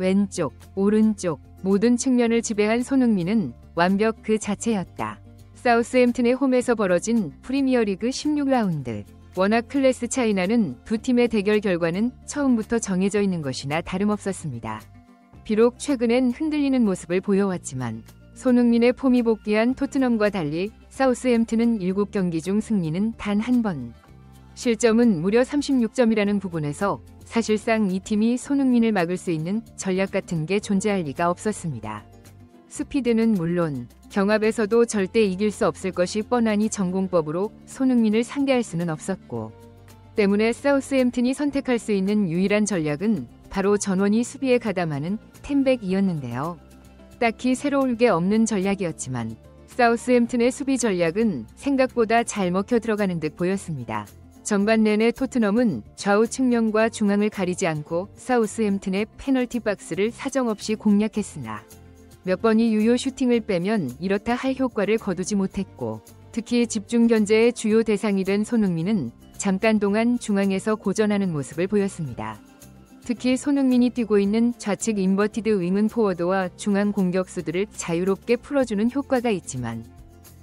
왼쪽, 오른쪽 모든 측면을 지배한 손흥민은 완벽 그 자체였다. 사우스햄튼의 홈에서 벌어진 프리미어리그 16라운드. 워낙 클래스 차이 나는 두 팀의 대결 결과는 처음부터 정해져 있는 것이나 다름없었습니다. 비록 최근엔 흔들리는 모습을 보여왔지만 손흥민의 폼이 복귀한 토트넘과 달리 사우스햄튼은 7경기 중 승리는 단 한 번. 실점은 무려 36점이라는 부분에서 사실상 이 팀이 손흥민을 막을 수 있는 전략 같은 게 존재할 리가 없었습니다. 스피드는 물론 경합에서도 절대 이길 수 없을 것이 뻔하니 전공법으로 손흥민을 상대할 수는 없었고, 때문에 사우스햄튼이 선택할 수 있는 유일한 전략은 바로 전원이 수비에 가담하는 텐백이었는데요. 딱히 새로울 게 없는 전략이었지만 사우스햄튼의 수비 전략은 생각보다 잘 먹혀 들어가는 듯 보였습니다. 전반 내내 토트넘은 좌우 측면과 중앙을 가리지 않고 사우스햄튼의 페널티 박스를 사정없이 공략했으나 몇 번이 유효 슈팅을 빼면 이렇다 할 효과를 거두지 못했고, 특히 집중 견제의 주요 대상이 된 손흥민은 잠깐 동안 중앙에서 고전하는 모습을 보였습니다. 특히 손흥민이 뛰고 있는 좌측 인버티드 윙은 포워드와 중앙 공격수들을 자유롭게 풀어주는 효과가 있지만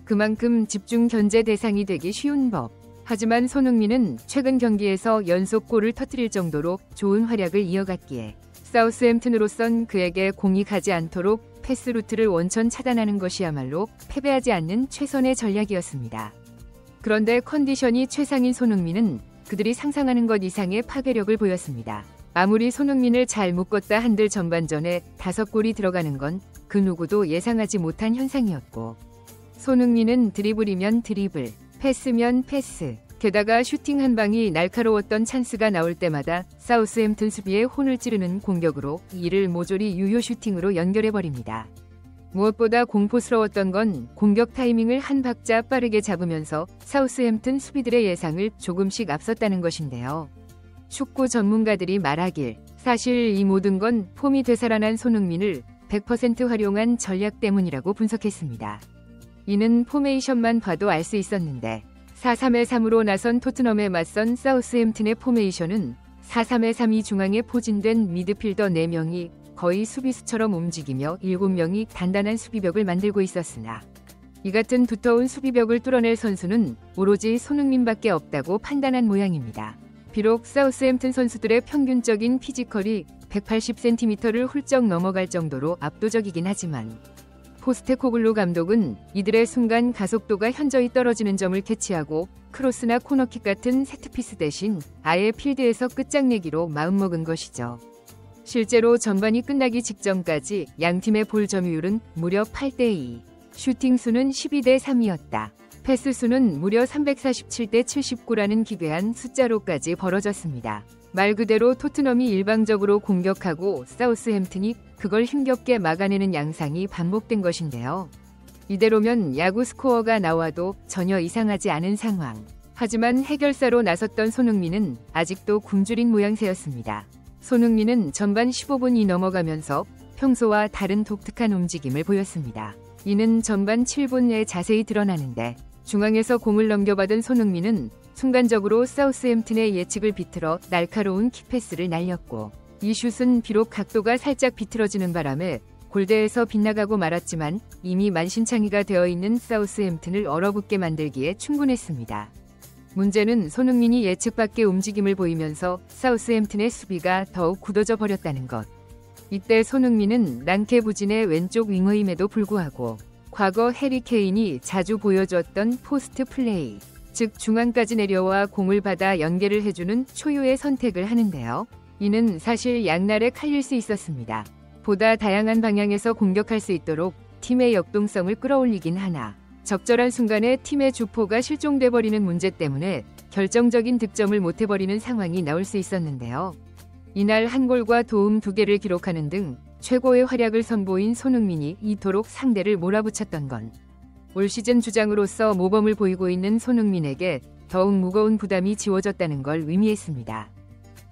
그만큼 집중 견제 대상이 되기 쉬운 법. 하지만 손흥민은 최근 경기에서 연속골을 터뜨릴 정도로 좋은 활약을 이어갔기에 사우스햄튼으로선 그에게 공이 가지 않도록 패스 루트를 원천 차단하는 것이야말로 패배하지 않는 최선의 전략이었습니다. 그런데 컨디션이 최상인 손흥민은 그들이 상상하는 것 이상의 파괴력을 보였습니다. 아무리 손흥민을 잘 묶었다 한들 전반전에 5골이 들어가는 건 그 누구도 예상하지 못한 현상이었고, 손흥민은 드리블이면 드리블, 패스면 패스, 게다가 슈팅 한 방이 날카로웠던 찬스가 나올 때마다 사우스햄튼 수비에 혼을 찌르는 공격으로 이를 모조리 유효 슈팅으로 연결해버립니다. 무엇보다 공포스러웠던 건 공격 타이밍을 한 박자 빠르게 잡으면서 사우스햄튼 수비들의 예상을 조금씩 앞섰다는 것인데요. 축구 전문가들이 말하길 사실 이 모든 건 폼이 되살아난 손흥민을 100% 활용한 전략 때문이라고 분석했습니다. 이는 포메이션만 봐도 알 수 있었는데 4-3-3으로 나선 토트넘에 맞선 사우스햄튼의 포메이션은 4-3-3이 중앙에 포진된 미드필더 4명이 거의 수비수처럼 움직이며 7명이 단단한 수비벽을 만들고 있었으나 이 같은 두터운 수비벽을 뚫어낼 선수는 오로지 손흥민밖에 없다고 판단한 모양입니다. 비록 사우스햄튼 선수들의 평균적인 피지컬이 180cm를 훌쩍 넘어갈 정도로 압도적이긴 하지만 포스테코글루 감독은 이들의 순간 가속도가 현저히 떨어지는 점을 캐치하고 크로스나 코너킥 같은 세트피스 대신 아예 필드에서 끝장내기로 마음먹은 것이죠. 실제로 전반이 끝나기 직전까지 양팀의 볼 점유율은 무려 8대2, 슈팅 수는 12대3이었다. 패스 수는 무려 347대79라는 기괴한 숫자로까지 벌어졌습니다. 말 그대로 토트넘이 일방적으로 공격하고 사우스햄튼이 그걸 힘겹게 막아내는 양상이 반복된 것인데요. 이대로면 야구 스코어가 나와도 전혀 이상하지 않은 상황. 하지만 해결사로 나섰던 손흥민은 아직도 굶주린 모양새였습니다. 손흥민은 전반 15분이 넘어가면서 평소와 다른 독특한 움직임을 보였습니다. 이는 전반 7분에 자세히 드러나는데, 중앙에서 공을 넘겨받은 손흥민은 순간적으로 사우스햄튼의 예측을 비틀어 날카로운 킥패스를 날렸고, 이 슛은 비록 각도가 살짝 비틀어지는 바람에 골대에서 빗나가고 말았지만 이미 만신창이가 되어 있는 사우스햄튼을 얼어붙게 만들기에 충분했습니다. 문제는 손흥민이 예측 밖의 움직임을 보이면서 사우스햄튼의 수비가 더욱 굳어져 버렸다는 것. 이때 손흥민은 랑케부진의 왼쪽 윙어임에도 불구하고 과거 해리 케인이 자주 보여줬던 포스트 플레이, 즉 중앙까지 내려와 공을 받아 연계를 해주는 초유의 선택을 하는데요. 이는 사실 양날의 칼일 수 있었습니다. 보다 다양한 방향에서 공격할 수 있도록 팀의 역동성을 끌어올리긴 하나 적절한 순간에 팀의 주포가 실종돼버리는 문제 때문에 결정적인 득점을 못해버리는 상황이 나올 수 있었는데요. 이날 한 골과 도움 2개를 기록하는 등 최고의 활약을 선보인 손흥민이 이토록 상대를 몰아붙였던 건 올 시즌 주장으로서 모범을 보이고 있는 손흥민에게 더욱 무거운 부담이 지워졌다는 걸 의미했습니다.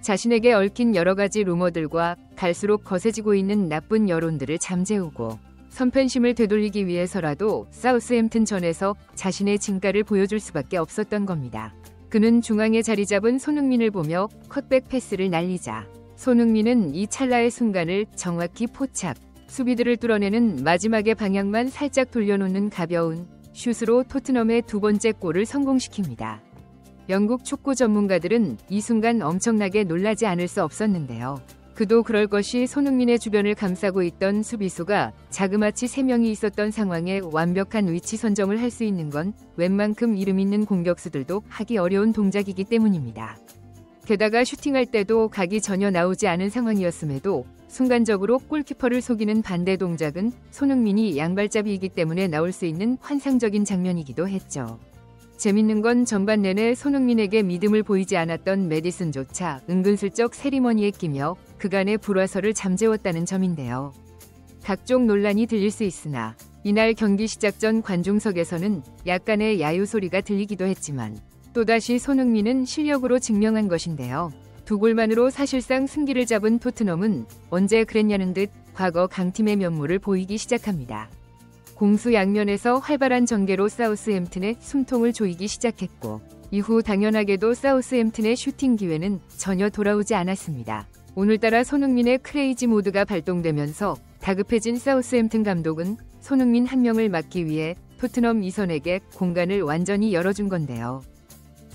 자신에게 얽힌 여러 가지 루머들과 갈수록 거세지고 있는 나쁜 여론들을 잠재우고 선팬심을 되돌리기 위해서라도 사우스햄튼전에서 자신의 진가를 보여줄 수밖에 없었던 겁니다. 그는 중앙에 자리 잡은 손흥민을 보며 컷백 패스를 날리자 손흥민은 이 찰나의 순간을 정확히 포착, 수비들을 뚫어내는 마지막의 방향만 살짝 돌려놓는 가벼운 슛으로 토트넘의 두 번째 골을 성공시킵니다. 영국 축구 전문가들은 이 순간 엄청나게 놀라지 않을 수 없었는데요. 그도 그럴 것이 손흥민의 주변을 감싸고 있던 수비수가 자그마치 3명이 있었던 상황에 완벽한 위치 선정을 할 수 있는 건 웬만큼 이름 있는 공격수들도 하기 어려운 동작이기 때문입니다. 게다가 슈팅할 때도 각이 전혀 나오지 않은 상황이었음에도 순간적으로 골키퍼를 속이는 반대 동작은 손흥민이 양발잡이이기 때문에 나올 수 있는 환상적인 장면이기도 했죠. 재밌는 건 전반 내내 손흥민에게 믿음을 보이지 않았던 메디슨조차 은근슬쩍 세리머니에 끼며 그간의 불화설을 잠재웠다는 점인데요. 각종 논란이 들릴 수 있으나 이날 경기 시작 전 관중석에서는 약간의 야유 소리가 들리기도 했지만 또다시 손흥민은 실력으로 증명한 것인데요. 두 골만으로 사실상 승기를 잡은 토트넘은 언제 그랬냐는 듯 과거 강팀의 면모를 보이기 시작합니다. 공수 양면에서 활발한 전개로 사우스햄튼의 숨통을 조이기 시작했고 이후 당연하게도 사우스햄튼의 슈팅 기회는 전혀 돌아오지 않았습니다. 오늘따라 손흥민의 크레이지 모드가 발동되면서 다급해진 사우스햄튼 감독은 손흥민 한 명을 막기 위해 토트넘 이선에게 공간을 완전히 열어준 건데요.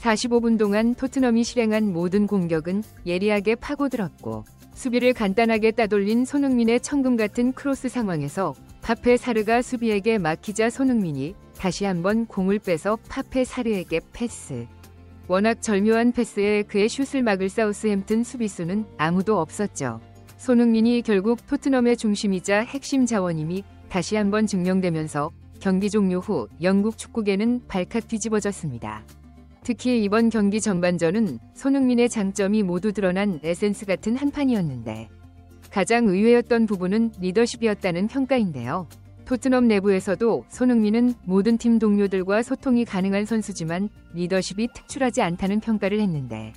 45분 동안 토트넘이 실행한 모든 공격은 예리하게 파고들었고 수비를 간단하게 따돌린 손흥민의 천금 같은 크로스 상황에서 파페 사르가 수비에게 막히자 손흥민이 다시 한번 공을 빼서 파페 사르에게 패스. 워낙 절묘한 패스에 그의 슛을 막을 사우스햄튼 수비수는 아무도 없었죠. 손흥민이 결국 토트넘의 중심이자 핵심 자원임이 다시 한번 증명되면서 경기 종료 후 영국 축구계는 발칵 뒤집어졌습니다. 특히 이번 경기 전반전은 손흥민의 장점이 모두 드러난 에센스 같은 한판이었는데 가장 의외였던 부분은 리더십이었다는 평가인데요. 토트넘 내부에서도 손흥민은 모든 팀 동료들과 소통이 가능한 선수지만 리더십이 특출하지 않다는 평가를 했는데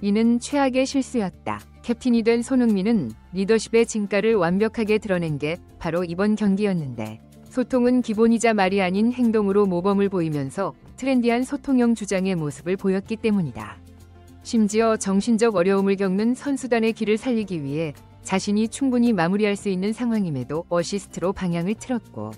이는 최악의 실수였다. 캡틴이 된 손흥민은 리더십의 진가를 완벽하게 드러낸 게 바로 이번 경기였는데 소통은 기본이자 말이 아닌 행동으로 모범을 보이면서 트렌디한 소통형 주장의 모습을 보였기 때문이다. 심지어 정신적 어려움을 겪는 선수단의 길을 살리기 위해 자신이 충분히 마무리할 수 있는 상황임에도 어시스트로 방향을 틀었고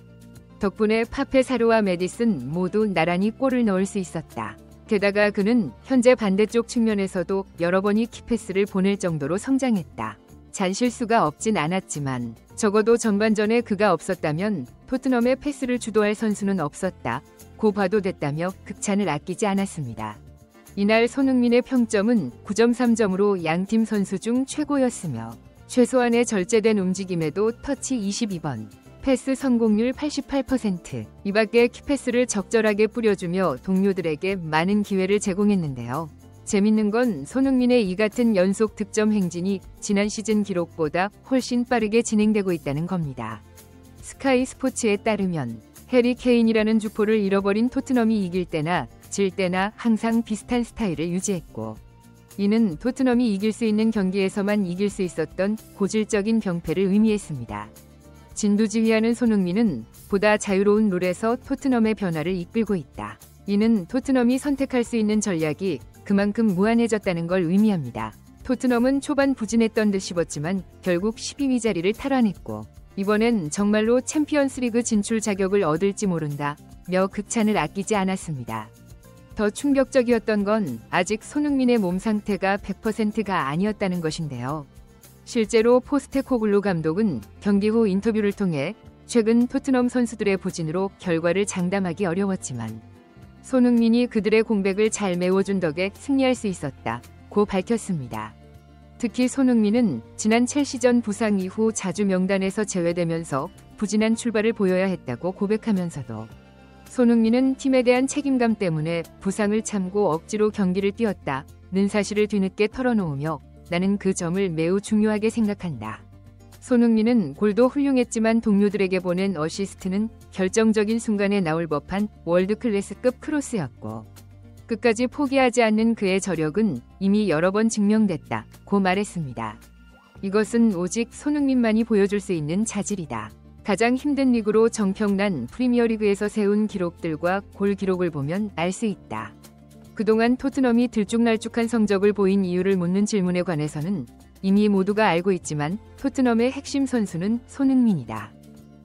덕분에 파페 사르와 메디슨 모두 나란히 골을 넣을 수 있었다. 게다가 그는 현재 반대쪽 측면에서도 여러 번의 키패스를 보낼 정도로 성장했다. 잔실수가 없진 않았지만 적어도 전반전에 그가 없었다면 토트넘의 패스를 주도할 선수는 없었다. 고 봐도 됐다며 극찬을 아끼지 않았습니다. 이날 손흥민의 평점은 9.3점으로 양팀 선수 중 최고였으며 최소한의 절제된 움직임에도 터치 22번, 패스 성공률 88%, 이밖에 키패스를 적절하게 뿌려주며 동료들에게 많은 기회를 제공했는데요. 재밌는 건 손흥민의 이 같은 연속 득점 행진이 지난 시즌 기록보다 훨씬 빠르게 진행되고 있다는 겁니다. 스카이 스포츠에 따르면 해리 케인이라는 주포를 잃어버린 토트넘이 이길 때나 질 때나 항상 비슷한 스타일을 유지했고 이는 토트넘이 이길 수 있는 경기에서만 이길 수 있었던 고질적인 병폐를 의미했습니다. 진두지휘하는 손흥민은 보다 자유로운 룰에서 토트넘의 변화를 이끌고 있다. 이는 토트넘이 선택할 수 있는 전략이 그만큼 무한해졌다는 걸 의미합니다. 토트넘은 초반 부진했던 듯 싶었지만 결국 12위 자리를 탈환했고 이번엔 정말로 챔피언스리그 진출 자격을 얻을지 모른다 며 극찬을 아끼지 않았습니다. 더 충격적이었던 건 아직 손흥민의 몸 상태가 100%가 아니었다는 것인데요. 실제로 포스테코글루 감독은 경기 후 인터뷰를 통해 최근 토트넘 선수들의 부진으로 결과를 장담하기 어려웠지만 손흥민이 그들의 공백을 잘 메워준 덕에 승리할 수 있었다고 밝혔습니다. 특히 손흥민은 지난 첼시전 부상 이후 자주 명단에서 제외되면서 부진한 출발을 보여야 했다고 고백하면서도 손흥민은 팀에 대한 책임감 때문에 부상을 참고 억지로 경기를 뛰었다는 사실을 뒤늦게 털어놓으며 나는 그 점을 매우 중요하게 생각한다. 손흥민은 골도 훌륭했지만 동료들에게 보낸 어시스트는 결정적인 순간에 나올 법한 월드클래스급 크로스였고 끝까지 포기하지 않는 그의 저력은 이미 여러 번 증명됐다고 말했습니다. 이것은 오직 손흥민만이 보여줄 수 있는 자질이다. 가장 힘든 리그로 정평난 프리미어리그에서 세운 기록들과 골 기록을 보면 알 수 있다. 그동안 토트넘이 들쭉날쭉한 성적을 보인 이유를 묻는 질문에 관해서는 이미 모두가 알고 있지만 토트넘의 핵심 선수는 손흥민이다.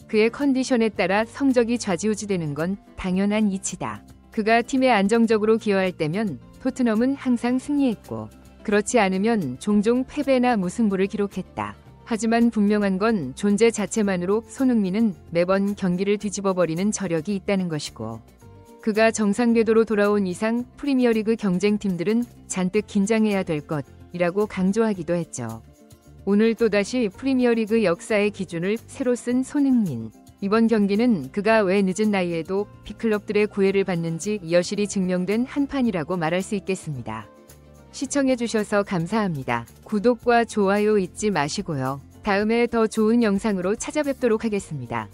그의 컨디션에 따라 성적이 좌지우지되는 건 당연한 이치다. 그가 팀에 안정적으로 기여할 때면 토트넘은 항상 승리했고, 그렇지 않으면 종종 패배나 무승부를 기록했다. 하지만 분명한 건 존재 자체만으로 손흥민은 매번 경기를 뒤집어버리는 저력이 있다는 것이고, 그가 정상 궤도로 돌아온 이상 프리미어리그 경쟁팀들은 잔뜩 긴장해야 될 것이라고 강조하기도 했죠. 오늘 또다시 프리미어리그 역사의 기준을 새로 쓴 손흥민. 이번 경기는 그가 왜 늦은 나이에도 빅클럽들의 구애를 받는지 여실히 증명된 한판이라고 말할 수 있겠습니다. 시청해주셔서 감사합니다. 구독과 좋아요 잊지 마시고요. 다음에 더 좋은 영상으로 찾아뵙도록 하겠습니다.